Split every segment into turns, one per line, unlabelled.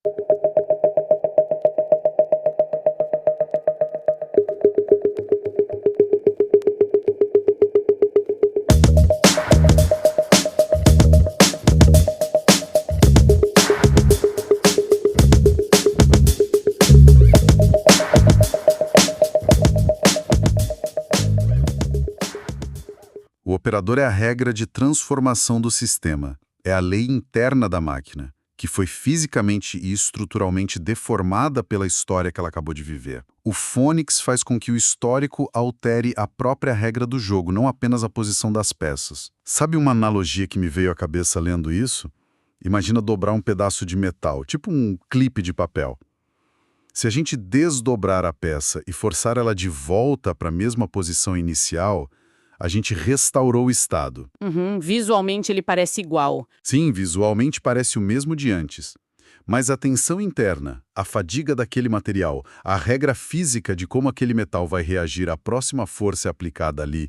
O operador é a regra de transformação do sistema. É a lei interna da máquina, que foi fisicamente e estruturalmente deformada pela história que ela acabou de viver. O Phonix faz com que o histórico altere a própria regra do jogo, não apenas a posição das peças. Sabe uma analogia que me veio à cabeça lendo isso? Imagina dobrar um pedaço de metal, tipo um clipe de papel. Se a gente desdobrar a peça e forçar ela de volta para a mesma posição inicial, a gente restaurou o estado.
Visualmente ele parece igual.
Sim, visualmente parece o mesmo de antes. Mas a tensão interna, a fadiga daquele material, a regra física de como aquele metal vai reagir à próxima força aplicada ali,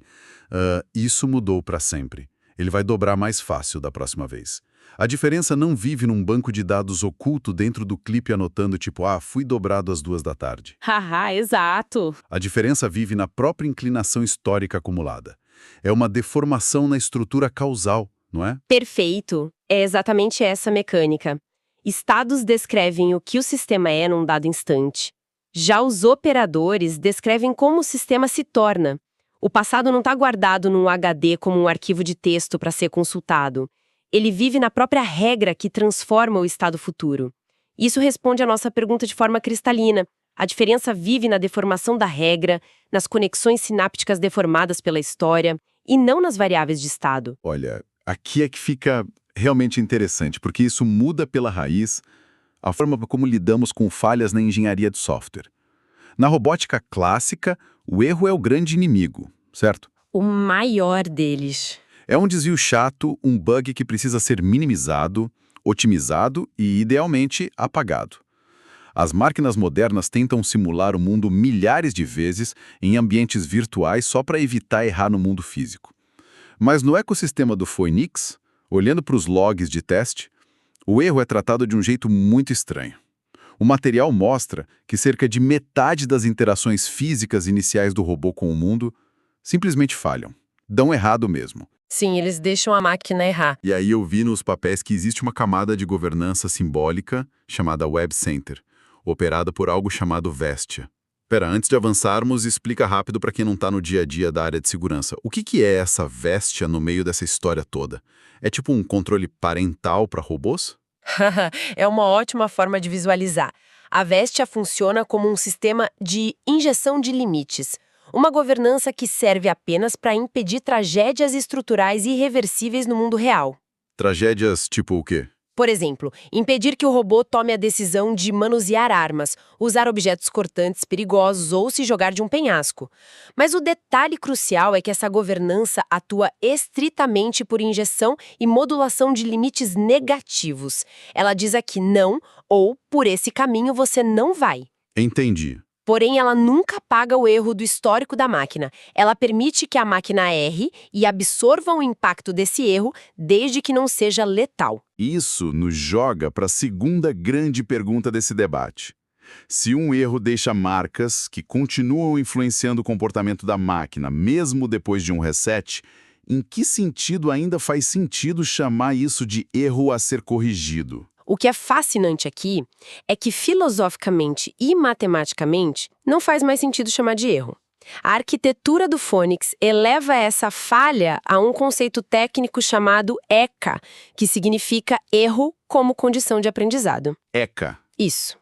isso mudou para sempre. Ele vai dobrar mais fácil da próxima vez. A diferença não vive num banco de dados oculto dentro do clipe anotando tipo, fui dobrado às 2 da tarde.
Haha, exato.
A diferença vive na própria inclinação histórica acumulada. É uma deformação na estrutura causal, não é?
Perfeito. É exatamente essa mecânica. Estados descrevem o que o sistema é num dado instante. Já os operadores descrevem como o sistema se torna. O passado não está guardado num HD como um arquivo de texto para ser consultado. Ele vive na própria regra que transforma o estado futuro. Isso responde à nossa pergunta de forma cristalina. A diferença vive na deformação da regra, nas conexões sinápticas deformadas pela história, e não nas variáveis de estado.
Olha, aqui é que fica realmente interessante, porque isso muda pela raiz a forma como lidamos com falhas na engenharia de software. Na robótica clássica, o erro é o grande inimigo, certo?
O maior deles.
É um desvio chato, um bug que precisa ser minimizado, otimizado e, idealmente, apagado. As máquinas modernas tentam simular o mundo milhares de vezes em ambientes virtuais só para evitar errar no mundo físico. Mas no ecossistema do Phoenix, olhando para os logs de teste, o erro é tratado de um jeito muito estranho. O material mostra que cerca de metade das interações físicas iniciais do robô com o mundo simplesmente falham. Dão errado mesmo.
Sim, eles deixam a máquina errar.
E aí eu vi nos papéis que existe uma camada de governança simbólica chamada Web Center, operada por algo chamado Vestia. Antes de avançarmos, explica rápido para quem não está no dia a dia da área de segurança. O que é essa Vestia no meio dessa história toda? É tipo um controle parental para robôs?
É uma ótima forma de visualizar. A Vestia funciona como um sistema de injeção de limites. Uma governança que serve apenas para impedir tragédias estruturais irreversíveis no mundo real.
Tragédias tipo o quê?
Por exemplo, impedir que o robô tome a decisão de manusear armas, usar objetos cortantes perigosos ou se jogar de um penhasco. Mas o detalhe crucial é que essa governança atua estritamente por injeção e modulação de limites negativos. Ela diz aqui não ou por esse caminho você não vai.
Entendi.
Porém, ela nunca apaga o erro do histórico da máquina. Ela permite que a máquina erre e absorva o impacto desse erro, desde que não seja letal.
Isso nos joga para a segunda grande pergunta desse debate. Se um erro deixa marcas que continuam influenciando o comportamento da máquina, mesmo depois de um reset, em que sentido ainda faz sentido chamar isso de erro a ser corrigido?
O que é fascinante aqui é que filosoficamente e matematicamente não faz mais sentido chamar de erro. A arquitetura do Phonix eleva essa falha a um conceito técnico chamado ECA, que significa erro como condição de aprendizado.
ECA.
Isso.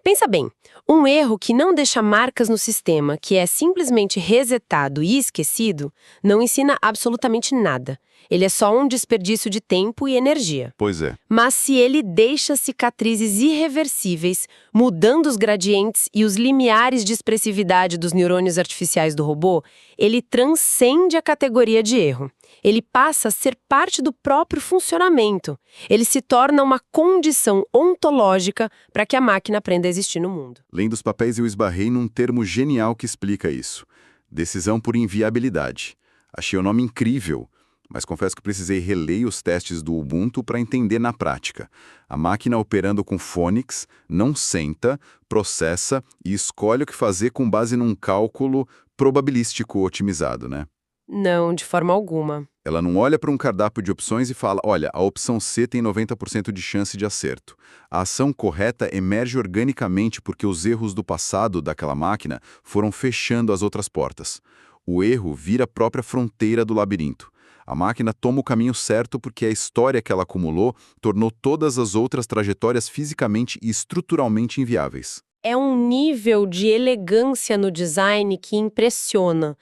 Pensa bem, um erro que não deixa marcas no sistema, que é simplesmente resetado e esquecido, não ensina absolutamente nada. Ele é só um desperdício de tempo e energia.
Pois é.
Mas se ele deixa cicatrizes irreversíveis, mudando os gradientes e os limiares de expressividade dos neurônios artificiais do robô, ele transcende a categoria de erro. Ele passa a ser parte do próprio funcionamento. Ele se torna uma condição ontológica para que a máquina aprenda a existir no mundo.
Lendo os papéis, eu esbarrei num termo genial que explica isso. Decisão por inviabilidade. Achei o nome incrível. mas confesso que precisei reler os testes do Ubuntu para entender na prática. A máquina operando com Phoenix não senta, processa e escolhe o que fazer com base num cálculo probabilístico otimizado, né?
Não, de forma alguma.
Ela não olha para um cardápio de opções e fala, olha, a opção C tem 90% de chance de acerto. A ação correta emerge organicamente porque os erros do passado daquela máquina foram fechando as outras portas. O erro vira a própria fronteira do labirinto. A máquina toma o caminho certo porque a história que ela acumulou tornou todas as outras trajetórias fisicamente e estruturalmente inviáveis.
É um nível de elegância no design que impressiona.